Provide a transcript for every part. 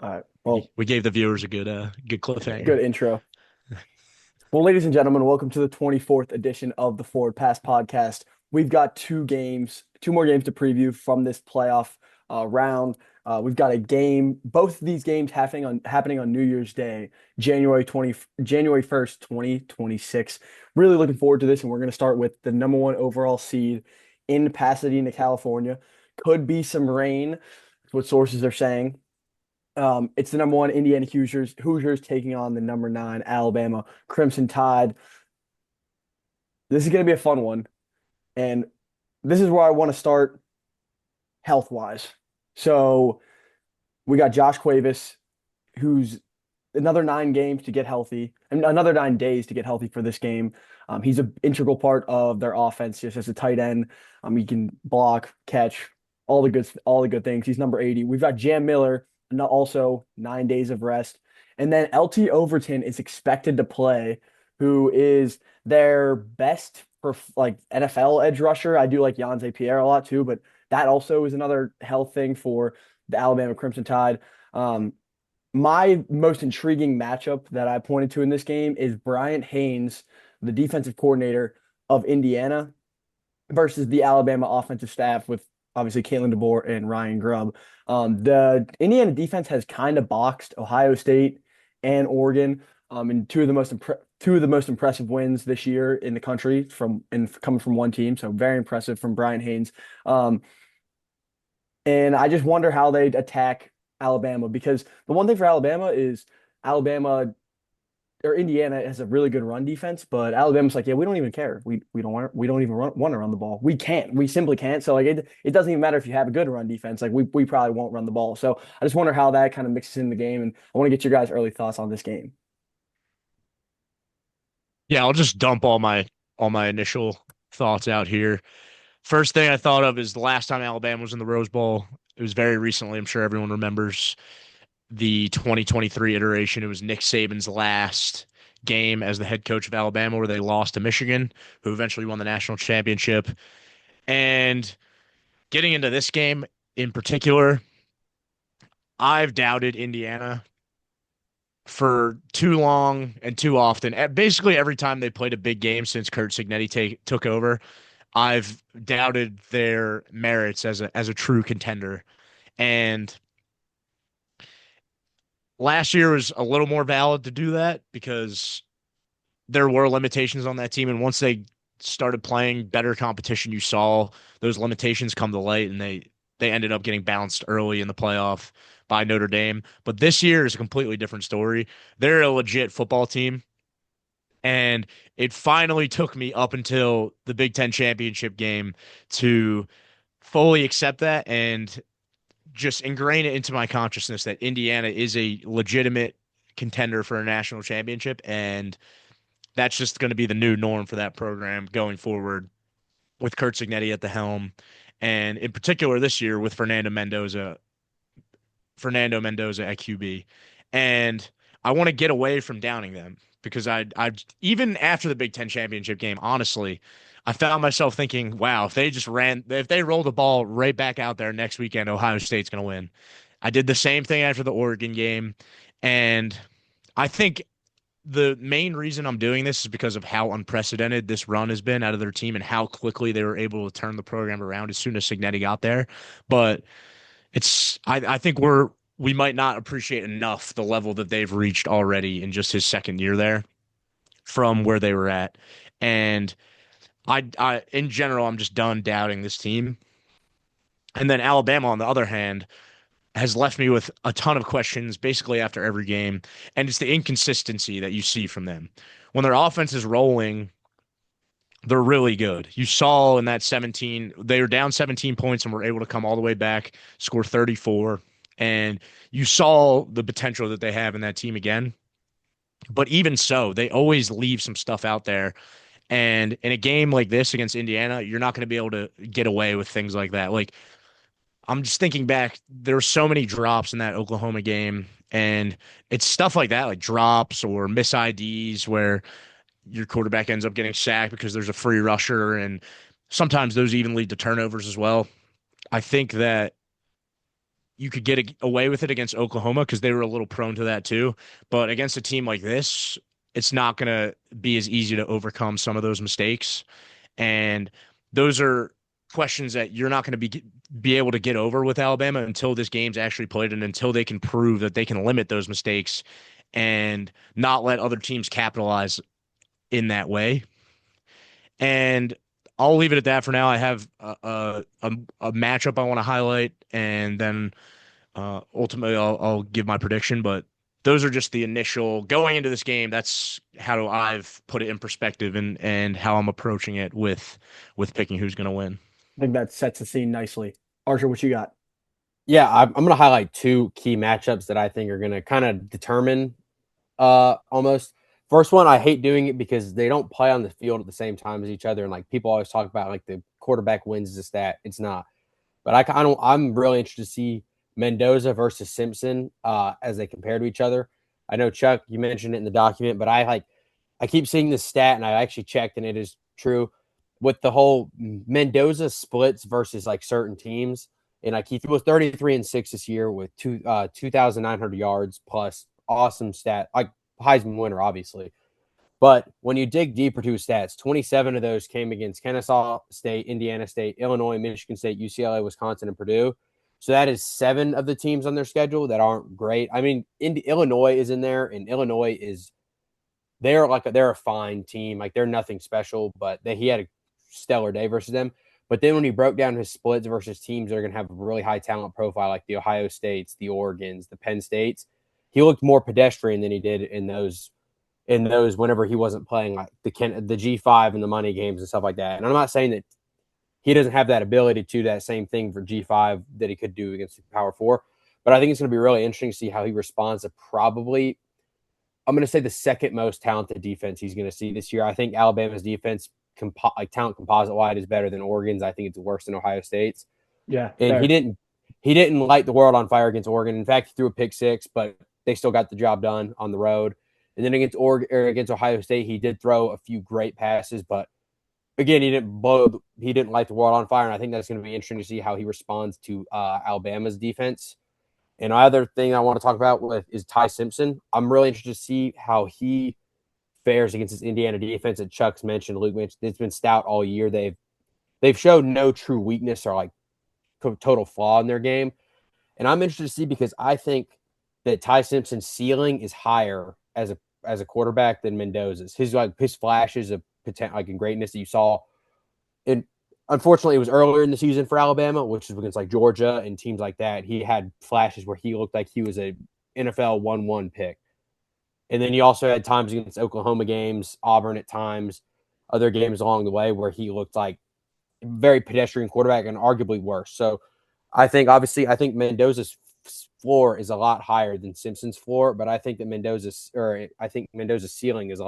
All right. We Well, we gave the viewers a good cliffhanger. good intro. Well, ladies and gentlemen, welcome to the 24th edition of the Forward Pass podcast. We've got two more games to preview from this playoff round. We've got a game, both of these games happening on New Year's Day, January 1st, 2026. Really looking forward to this, and we're going to start with the number one overall seed in Pasadena, California. Could be some rain, that's what sources are saying. It's the number one Indiana Hoosiers taking on the number nine Alabama Crimson Tide. This is going to be a fun one, and this is where I want to start health wise. So we got Josh Cuevas, who's another 9 games to get healthy, and another 9 days to get healthy for this game. He's an integral part of their offense, just as a tight end. He can block, catch, all the good things. He's number 80. We've got Jam Miller, also 9 days of rest, and then LT Overton is expected to play, who is their best for like NFL edge rusher. I do like Jan Pierre a lot too, but that also is another health thing for the Alabama Crimson Tide. My most intriguing matchup that I pointed to in this game is Bryant Haynes, the defensive coordinator of Indiana, versus the Alabama offensive staff with obviously Caitlin DeBoer and Ryan Grubb. The Indiana defense has kind of boxed Ohio State and Oregon in two of the most impressive wins this year in the country coming from one team. So very impressive from Bryant Haynes. Um, and I just wonder how they'd attack Alabama, because the one thing for Alabama is Alabama or Indiana has a really good run defense, but Alabama's like, yeah, we don't even care. We don't even want to run the ball. We can't. We simply can't. So like it doesn't even matter if you have a good run defense. Like we probably won't run the ball. So I just wonder how that kind of mixes in the game, and I want to get your guys' early thoughts on this game. Yeah, I'll just dump all my initial thoughts out here. First thing I thought of is the last time Alabama was in the Rose Bowl. It was very recently. I'm sure everyone remembers the 2023 iteration. It was Nick Saban's last game as the head coach of Alabama, where they lost to Michigan, who eventually won the national championship. And getting into this game in particular, I've doubted Indiana for too long and too often. Basically, every time they played a big game since Kurt Cignetti took over, I've doubted their merits as a true contender. And last year was a little more valid to do that because there were limitations on that team. And once they started playing better competition, you saw those limitations come to light, and they ended up getting bounced early in the playoff by Notre Dame. But this year is a completely different story. They're a legit football team. And it finally took me up until the Big Ten championship game to fully accept that and just ingrain it into my consciousness that Indiana is a legitimate contender for a national championship. And that's just going to be the new norm for that program going forward with Kurt Cignetti at the helm. And in particular this year with Fernando Mendoza at QB. And I want to get away from downing them because I even after the Big Ten championship game, honestly, I found myself thinking, wow, if they roll the ball right back out there next weekend, Ohio State's going to win. I did the same thing after the Oregon game. And I think the main reason I'm doing this is because of how unprecedented this run has been out of their team and how quickly they were able to turn the program around as soon as Cignetti got there. But I think we might not appreciate enough the level that they've reached already in just his second year there from where they were at. And I in general, I'm just done doubting this team. And then Alabama, on the other hand, has left me with a ton of questions basically after every game. And it's the inconsistency that you see from them. When their offense is rolling, they're really good. You saw in that 17, they were down 17 points and were able to come all the way back, score 34. And you saw the potential that they have in that team again. But even so, they always leave some stuff out there. And in a game like this against Indiana, you're not going to be able to get away with things like that. Like, I'm just thinking back, there were so many drops in that Oklahoma game. And it's stuff like that, like drops or miss IDs where your quarterback ends up getting sacked because there's a free rusher. And sometimes those even lead to turnovers as well. I think that you could get away with it against Oklahoma because they were a little prone to that too. But against a team like this, it's not going to be as easy to overcome some of those mistakes. And those are questions that you're not going to be able to get over with Alabama until this game's actually played and until they can prove that they can limit those mistakes and not let other teams capitalize in that way. And I'll leave it at that for now. I have a matchup I want to highlight, and then ultimately I'll give my prediction. But those are just the initial going into this game. That's how I've put it in perspective and how I'm approaching it with picking who's going to win. I think that sets the scene nicely. Archer, what you got? Yeah, I'm going to highlight two key matchups that I think are going to kind of determine almost. First one, I hate doing it because they don't play on the field at the same time as each other, and like people always talk about like the quarterback wins the stat. It's not, but I'm really interested to see Mendoza versus Simpson as they compare to each other. I know Chuck, you mentioned it in the document, but I keep seeing this stat, and I actually checked, and it is true with the whole Mendoza splits versus like certain teams. And like he was 33-6 this year with 2,900 yards plus awesome stat, like Heisman winner, obviously. But when you dig deeper to his stats, 27 of those came against Kennesaw State, Indiana State, Illinois, Michigan State, UCLA, Wisconsin, and Purdue. So that is 7 of the teams on their schedule that aren't great. I mean, Illinois is in there, and Illinois is they're a fine team. Like they're nothing special, but he had a stellar day versus them. But then when he broke down his splits versus teams that are going to have a really high talent profile, like the Ohio States, the Oregons, the Penn States, he looked more pedestrian than he did in those whenever he wasn't playing like the G5 and the money games and stuff like that. And I'm not saying that he doesn't have that ability to do that same thing for G5 that he could do against the Power Four. But I think it's going to be really interesting to see how he responds to probably, I'm going to say, the second most talented defense he's going to see this year. I think Alabama's defense, like talent composite wide, is better than Oregon's. I think it's worse than Ohio State's. Yeah, And fair. he didn't light the world on fire against Oregon. In fact, he threw a pick six, but they still got the job done on the road. And then against against Ohio State, he did throw a few great passes, but again, he didn't light the world on fire. And I think that's going to be interesting to see how he responds to Alabama's defense. And another thing I want to talk about is Ty Simpson. I'm really interested to see how he fares against this Indiana defense that Chuck's mentioned, Luke mentioned. It's been stout all year. They've showed no true weakness or like total flaw in their game. And I'm interested to see because I think that Ty Simpson's ceiling is higher as a quarterback than Mendoza's. His flashes of potential, like in greatness that you saw. And unfortunately, it was earlier in the season for Alabama, which is against like Georgia and teams like that. He had flashes where he looked like he was a NFL 1-1 pick. And then he also had times against Oklahoma games, Auburn at times, other games along the way where he looked like a very pedestrian quarterback and arguably worse. So I think Mendoza's floor is a lot higher than Simpson's floor, but I think Mendoza's ceiling is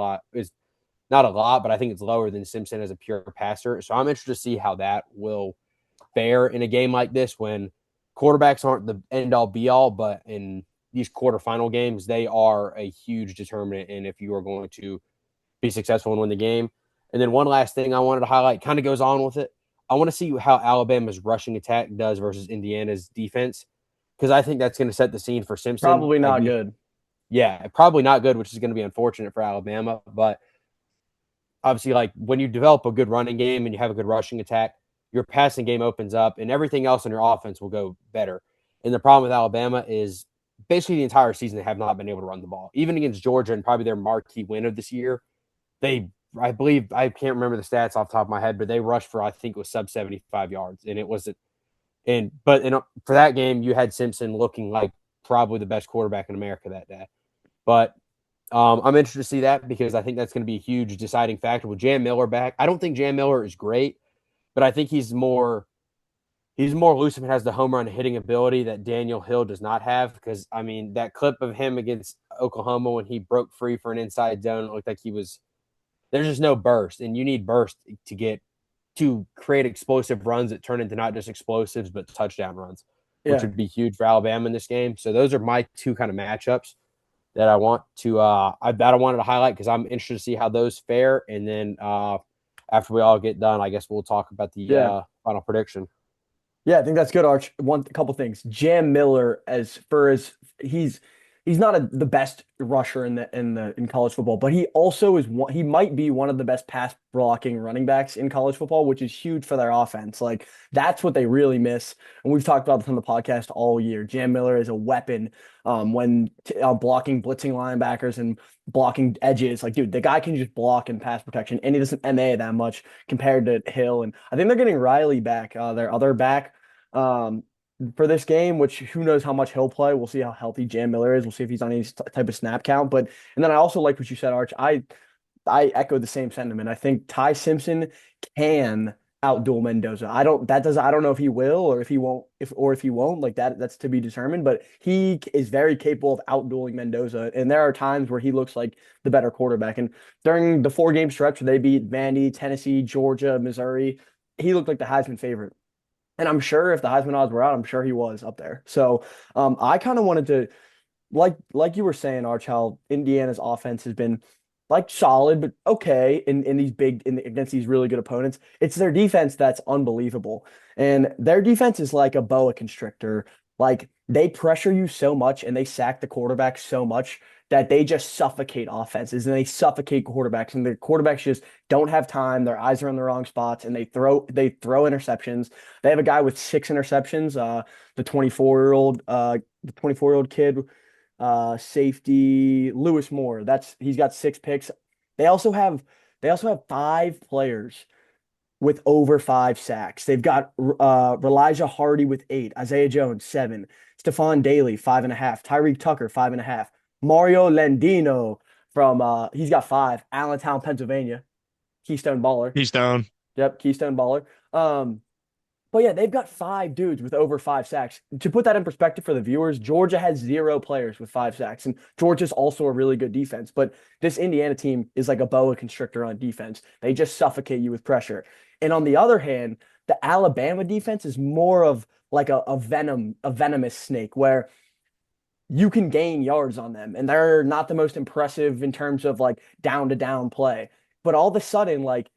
not a lot, but I think it's lower than Simpson as a pure passer. So I'm interested to see how that will fare in a game like this when quarterbacks aren't the end all be all, but in these quarterfinal games, they are a huge determinant in if you are going to be successful and win the game. And then one last thing I wanted to highlight kind of goes on with it. I want to see how Alabama's rushing attack does versus Indiana's defense because I think that's going to set the scene for Simpson. Probably not good. Yeah, probably not good, which is going to be unfortunate for Alabama. But obviously, like when you develop a good running game and you have a good rushing attack, your passing game opens up and everything else in your offense will go better. And the problem with Alabama is basically the entire season they have not been able to run the ball. Even against Georgia and probably their marquee win of this year, I believe, I can't remember the stats off the top of my head, but they rushed for, I think it was sub 75 yards. And it wasn't, for that game, you had Simpson looking like probably the best quarterback in America that day. But I'm interested to see that because I think that's going to be a huge deciding factor with Jam Miller back. I don't think Jam Miller is great, but I think he's more elusive and has the home run hitting ability that Daniel Hill does not have. Because I mean, that clip of him against Oklahoma when he broke free for an inside zone, it looked like there's just no burst, and you need burst to create explosive runs that turn into not just explosives but touchdown runs, which would be huge for Alabama in this game. So those are my two kind of matchups that I wanted to highlight because I'm interested to see how those fare. And then after we all get done, I guess we'll talk about the final prediction. Yeah, I think that's good, Arch. A couple things. Jam Miller, as far as he's not the best rusher in college football, but he also is he might be one of the best pass blocking running backs in college football, which is huge for their offense. Like that's what they really miss. And we've talked about this on the podcast all year. Jam Miller is a weapon when blocking blitzing linebackers and blocking edges. Like, dude, the guy can just block and pass protection, and he doesn't MA that much compared to Hill. And I think they're getting Riley back, their other back um, for this game, which who knows how much he'll play. We'll see how healthy Jam Miller is. We'll see if he's on any type of snap count. But and then I also like what you said, Arch. I echo the same sentiment. I think Ty Simpson can outduel Mendoza. I don't know if he will or if he won't if he won't. Like that's to be determined. But he is very capable of outdueling Mendoza. And there are times where he looks like the better quarterback. And during the 4 game stretch where they beat Vandy, Tennessee, Georgia, Missouri, he looked like the Heisman favorite. And I'm sure if the Heisman odds were out, I'm sure he was up there. So I kind of wanted to, like you were saying, Arch, how Indiana's offense has been like solid, but okay in these against these really good opponents. It's their defense that's unbelievable. And their defense is like a boa constrictor. Like they pressure you so much and they sack the quarterback so much that they just suffocate offenses and they suffocate quarterbacks. And the quarterbacks just don't have time. Their eyes are in the wrong spots and they throw interceptions. They have a guy with 6 interceptions, the 24-year-old, the 24-year-old kid safety Lewis Moore. He's got 6 picks. They also have they also have 5 players with over 5 sacks. They've got Elijah Hardy with 8, Isaiah Jones 7, Stephon Daly 5.5, Tyreek Tucker 5.5, Mario Landino from he's got 5, Allentown, Pennsylvania, Keystone Baller. He's down. Yep, Keystone Baller. But yeah, they've got 5 dudes with over 5 sacks. To put that in perspective for the viewers, Georgia has 0 players with 5 sacks, and Georgia's also a really good defense. But this Indiana team is like a boa constrictor on defense. They just suffocate you with pressure. And on the other hand, the Alabama defense is more of like a venomous snake where you can gain yards on them, and they're not the most impressive in terms of like down to down play. But all of a sudden, like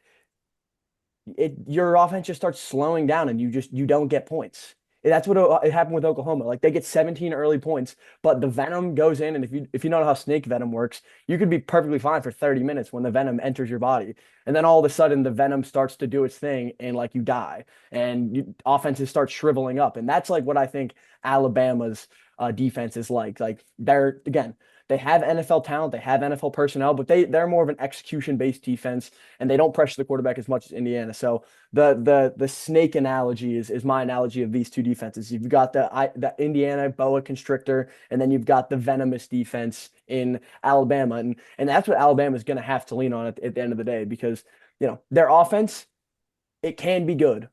your offense just starts slowing down and you don't get points. That's what it happened with Oklahoma. Like they get 17 early points, but the venom goes in, and if you know how snake venom works, you could be perfectly fine for 30 minutes when the venom enters your body, and then all of a sudden the venom starts to do its thing, and like you die, and offenses start shriveling up, and that's like what I think Alabama's defense is like. Like they're again, they have NFL talent, they have NFL personnel, but they're more of an execution based defense, and they don't pressure the quarterback as much as Indiana. So the snake analogy is my analogy of these two defenses. You've got the Indiana boa constrictor, and then you've got the venomous defense in Alabama, and that's what Alabama is going to have to lean on at the end of the day because their offense, it can be good,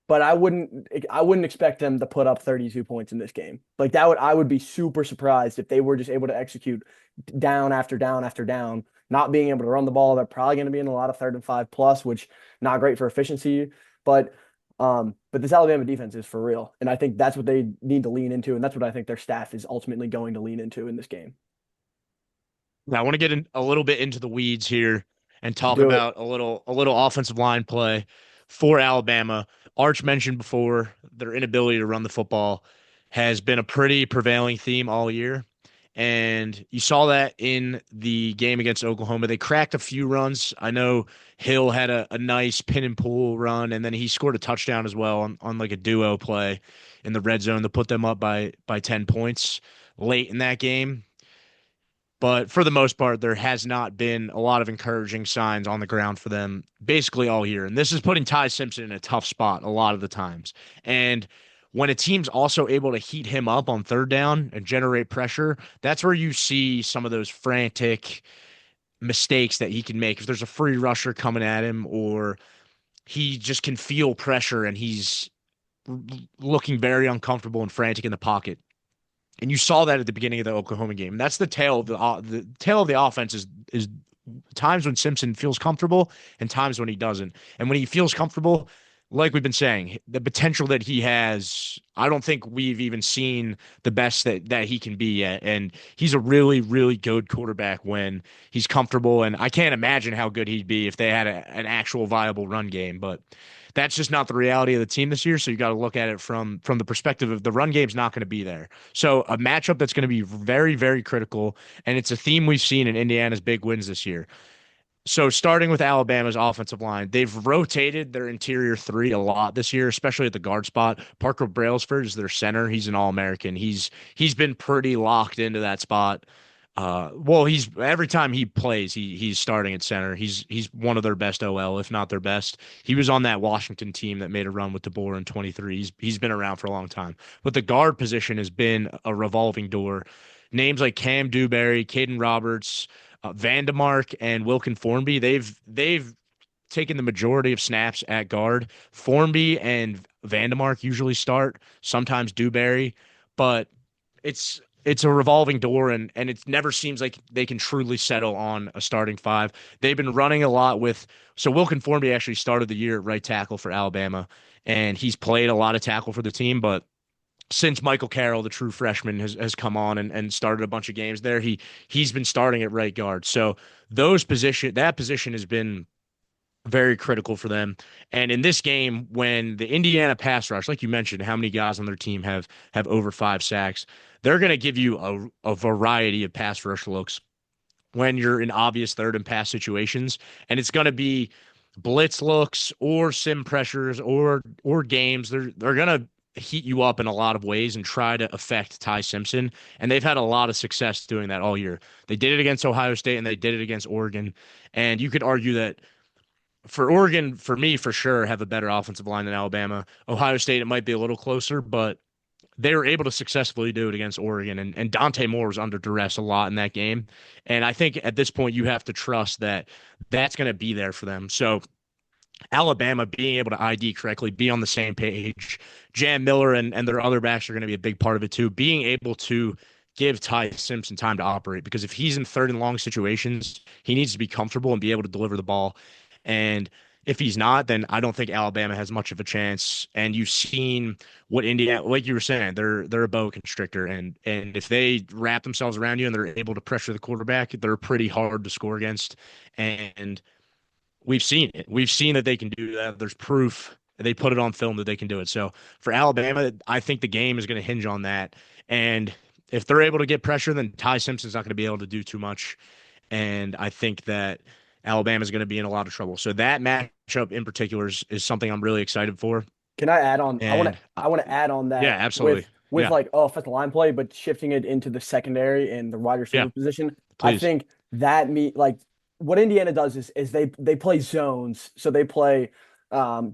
but I wouldn't expect them to put up 32 points in this game. Like I would be super surprised if they were just able to execute down after down after down, not being able to run the ball. They're probably going to be in a lot of 3rd and 5 plus, which not great for efficiency. But this Alabama defense is for real. And I think that's what they need to lean into, and that's what I think their staff is ultimately going to lean into in this game. Now, I want to get a little bit into the weeds here and talk Do it. about a little offensive line play for Alabama. Arch mentioned before their inability to run the football has been a pretty prevailing theme all year. And you saw that in the game against Oklahoma. They cracked a few runs. I know Hill had a nice pin and pull run, and then he scored a touchdown as well on like a duo play in the red zone to put them up by 10 points late in that game. But for the most part, there has not been a lot of encouraging signs on the ground for them basically all year. And this is putting Ty Simpson in a tough spot a lot of the times. And when a team's also able to heat him up on 3rd down and generate pressure, that's where you see some of those frantic mistakes that he can make. If there's a free rusher coming at him, or he just can feel pressure and he's looking very uncomfortable and frantic in the pocket. And you saw that at the beginning of the Oklahoma game. That's the tail of the tail of the offense is times when Simpson feels comfortable and times when he doesn't. And when he feels comfortable, like we've been saying, the potential that he has, I don't think we've even seen the best that he can be yet. And he's a really, really good quarterback when he's comfortable. And I can't imagine how good he'd be if they had an actual viable run game. But that's just not the reality of the team this year. So you got to look at it from the perspective of the run game's not going to be there. So a matchup that's going to be very, very critical. And it's a theme we've seen in Indiana's big wins this year. So starting with Alabama's offensive line, they've rotated their interior three a lot this year, especially at the guard spot. Parker Brailsford is their center. He's an All-American. He's been pretty locked into that spot. Well, he's every time he plays, he's starting at center. He's one of their best OL, if not their best. He was on that Washington team that made a run with DeBoer in 23. He's been around for a long time. But the guard position has been a revolving door. Names like Cam Dewberry, Caden Roberts, Vandemark and Wilkin Formby, they've taken the majority of snaps at guard. Formby and Vandemark usually start, sometimes Dewberry, but it's a revolving door and it never seems like they can truly settle on a starting five. They've been running a lot with so Wilkin Formby actually started the year at right tackle for Alabama and he's played a lot of tackle for the team, but since Michael Carroll, the true freshman, has come on and started a bunch of games there, he's been starting at right guard. So that position has been very critical for them. And in this game, when the Indiana pass rush, like you mentioned, how many guys on their team have over 5 sacks, they're going to give you a variety of pass rush looks when you're in obvious third and pass situations, and it's going to be blitz looks or sim pressures or games. They're going to heat you up in a lot of ways and try to affect Ty Simpson. And they've had a lot of success doing that all year. They did it against Ohio State and they did it against Oregon. And you could argue that for Oregon, for me, for sure, have a better offensive line than Alabama. Ohio State, it might be a little closer, but they were able to successfully do it against Oregon. And Dante Moore was under duress a lot in that game. And I think at this point, you have to trust that that's going to be there for them. So Alabama being able to ID correctly, be on the same page. Jam Miller and their other backs are going to be a big part of it too. Being able to give Ty Simpson time to operate because if he's in third and long situations, he needs to be comfortable and be able to deliver the ball. And if he's not, then I don't think Alabama has much of a chance. And you've seen what Indiana, like you were saying, they're a boa constrictor, and if they wrap themselves around you and they're able to pressure the quarterback, they're pretty hard to score against. And we've seen it. We've seen that they can do that. There's proof. They put it on film that they can do it. So for Alabama, I think the game is going to hinge on that. And if they're able to get pressure, then Ty Simpson's not going to be able to do too much. And I think that Alabama is going to be in a lot of trouble. So that matchup in particular is something I'm really excited for. Can I add on? And I want to add on yeah, that absolutely. with Yeah, like offensive line play, but shifting it into the secondary and the wide yeah, receiver position. I please. think that like what Indiana does is they play zones, so they play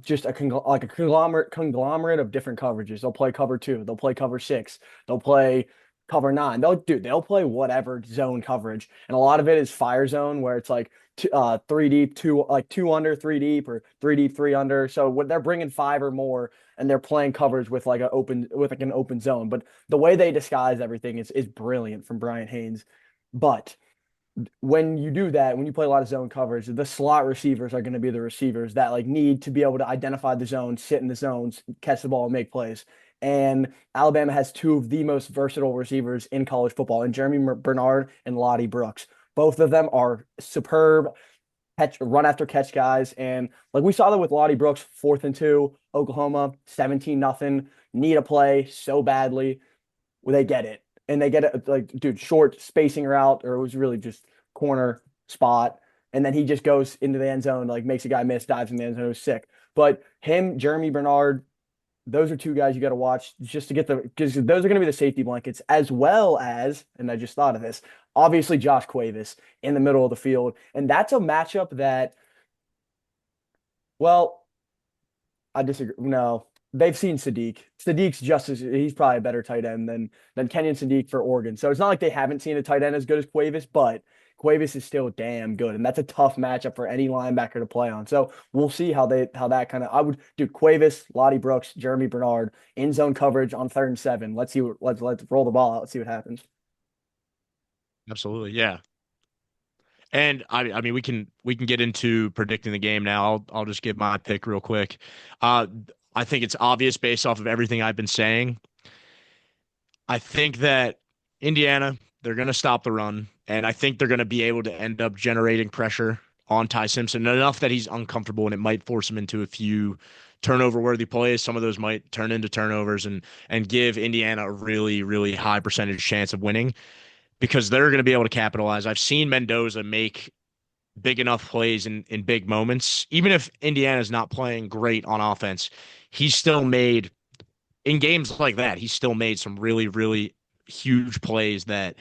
just like a conglomerate of different coverages. They'll play cover two, they'll play cover six, they'll play cover nine. They'll play whatever zone coverage, and a lot of it is fire zone where it's like three deep, two under, three deep, or three deep, three under. So when they're bringing five or more, and they're playing coverage with like an open zone. But the way they disguise everything is brilliant from Brian Haynes. But when you do that, when you play a lot of zone coverage, the slot receivers are going to be the receivers that like need to be able to identify the zones, sit in the zones, catch the ball, and make plays. And Alabama has two of the most versatile receivers in college football, and Jeremy Bernard and Lottie Brooks. Both of them are superb run after catch guys. And like we saw that with Lottie Brooks, 4th and 2, Oklahoma, 17-0, need a play so badly. Well, they get it. And they get it like, dude, short spacing route, or it was really just corner spot. And then he just goes into the end zone, like makes a guy miss, dives in the end zone. It was sick. But him, Jeremy Bernard, those are two guys you got to watch just to get because those are going to be the safety blankets, as well as, and I just thought of this, obviously Josh Cuevas in the middle of the field. And that's a matchup that, well, I disagree. No, they've seen Sadiq. Sadiq's he's probably a better tight end than Kenyon Sadiq for Oregon. So it's not like they haven't seen a tight end as good as Cuevas, but Cuevas is still damn good, and that's a tough matchup for any linebacker to play on. So we'll see how that kind of I would do Cuevas, Lottie Brooks, Jeremy Bernard in zone coverage on 3rd and 7. Let's roll the ball out. Let's see what happens. Absolutely. Yeah. And I mean we can get into predicting the game now. I'll just give my pick real quick. Uh, I think it's obvious based off of everything I've been saying. I think that Indiana, they're going to stop the run, and I think they're going to be able to end up generating pressure on Ty Simpson enough that he's uncomfortable, and it might force him into a few turnover-worthy plays. Some of those might turn into turnovers and give Indiana a really, really high percentage chance of winning because they're going to be able to capitalize. I've seen Mendoza make big enough plays in big moments. Even if Indiana's not playing great on offense, he's still made in games like that, he still made some really, really huge plays that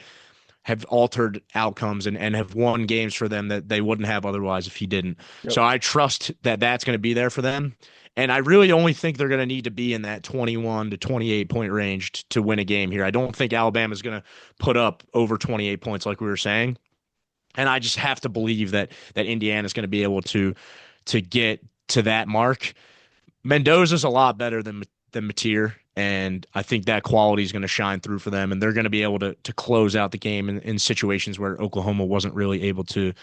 have altered outcomes and have won games for them that they wouldn't have otherwise if he didn't. Yep. So I trust that that's going to be there for them. And I really only think they're going to need to be in that 21 to 28 point range to win a game here. I don't think Alabama's going to put up over 28 points like we were saying. And I just have to believe that Indiana's going to be able to get to that mark. Mendoza's a lot better than Mateer, and I think that quality is going to shine through for them, and they're going to be able to close out the game in situations where Oklahoma wasn't really able to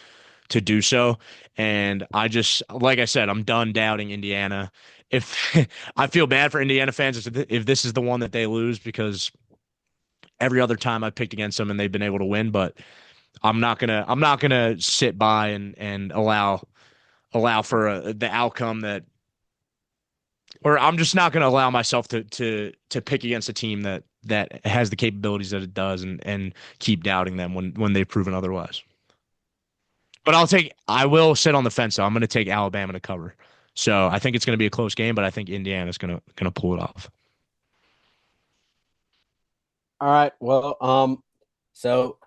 do so. And I just, like I said, I'm done doubting Indiana. If I feel bad for Indiana fans if this is the one that they lose because every other time I've picked against them and they've been able to win, but I'm not gonna sit by and allow for the outcome that or I'm just not going to allow myself to pick against a team that has the capabilities that it does and keep doubting them when they've proven otherwise. But I will sit on the fence though. I'm going to take Alabama to cover. So I think it's going to be a close game, but I think Indiana's going to pull it off. All right. Well, so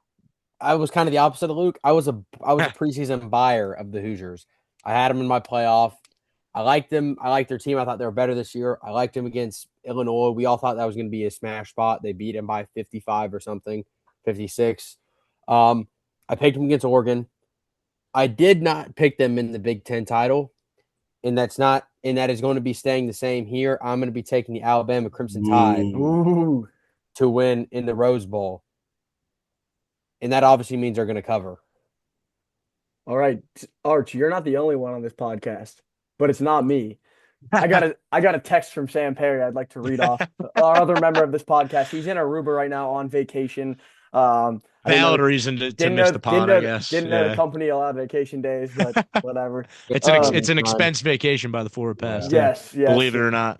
I was kind of the opposite of Luke. I was a preseason buyer of the Hoosiers. I had them in my playoff. I liked them. I liked their team. I thought they were better this year. I liked them against Illinois. We all thought that was going to be a smash spot. They beat them by 55 or something, 56. I picked them against Oregon. I did not pick them in the Big Ten title, and that is going to be staying the same here. I'm going to be taking the Alabama Crimson Tide Ooh. to win in the Rose Bowl, and that obviously means they're going to cover. All right, Arch, you're not the only one on this podcast, but it's not me. I got a text from Sam Perry I'd like to read off. Our other member of this podcast. He's in Aruba right now on vacation. I didn't Valid know reason to miss the pod, I guess. didn't know the Yeah. company allowed vacation days, but whatever. It's an expense vacation by the Forward Pass too. Yes, yes. Believe it or not.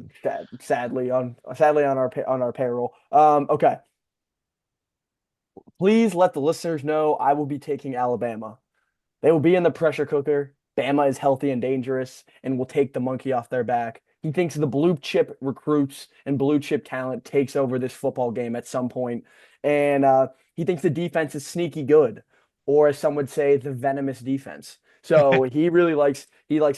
Sadly on our payroll. Okay. Please let the listeners know I will be taking Alabama. They will be in the pressure cooker. Bama is healthy and dangerous and will take the monkey off their back. He thinks the blue chip recruits and blue chip talent takes over this football game at some point. And he thinks the defense is sneaky good, or as some would say, the venomous defense. So he likes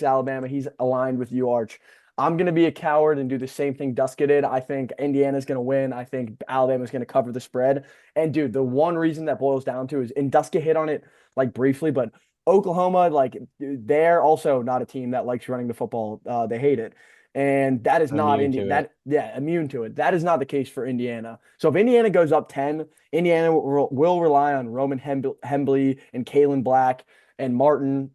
Alabama. He's aligned with you, Arch. I'm going to be a coward and do the same thing Duska did. I think Indiana's going to win. I think Alabama's going to cover the spread. And dude, the one reason that boils down to is, and Duska hit on it like briefly, but Oklahoma, like they're also not a team that likes running the football. They hate it. And that is not Immune to it. immune to it. That is not the case for Indiana. So if Indiana goes up 10, Indiana will rely on Roman Hembley and Kalen Black and Martin,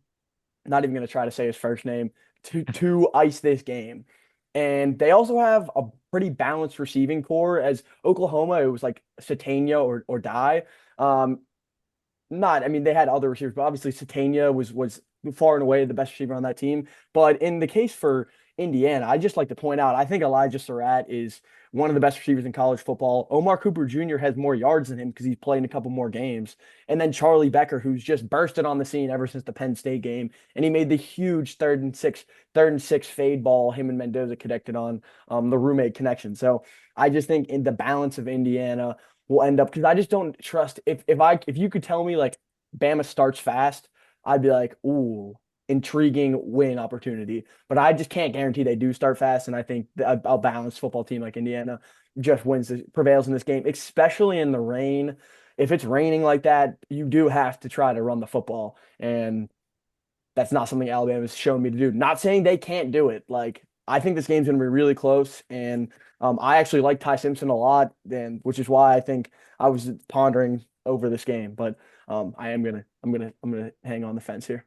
not even going to try to say his first name, to ice this game. And they also have a pretty balanced receiving core. As Oklahoma, it was like Satania or die. Um, not, I mean, they had other receivers, but obviously Satania was far and away the best receiver on that team. But in the case for Indiana, I just like to point out, I think Elijah Surratt is one of the best receivers in college football. Omar Cooper Jr. has more yards than him because he's playing a couple more games. And then Charlie Becker, who's just bursted on the scene ever since the Penn State game. And he made the huge third and six fade ball him and Mendoza connected on the roommate connection. So I just think in the balance of Indiana will end up, because I just don't trust if you could tell me like Bama starts fast, I'd be like, ooh, intriguing win opportunity. But I just can't guarantee they do start fast. And I think a balanced football team like Indiana just prevails in this game, especially in the rain. If it's raining like that, you do have to try to run the football. And that's not something Alabama's shown me to do. Not saying they can't do it. Like I think this game's going to be really close, and I actually like Ty Simpson a lot, and which is why I think I was pondering over this game. But I'm gonna hang on the fence here.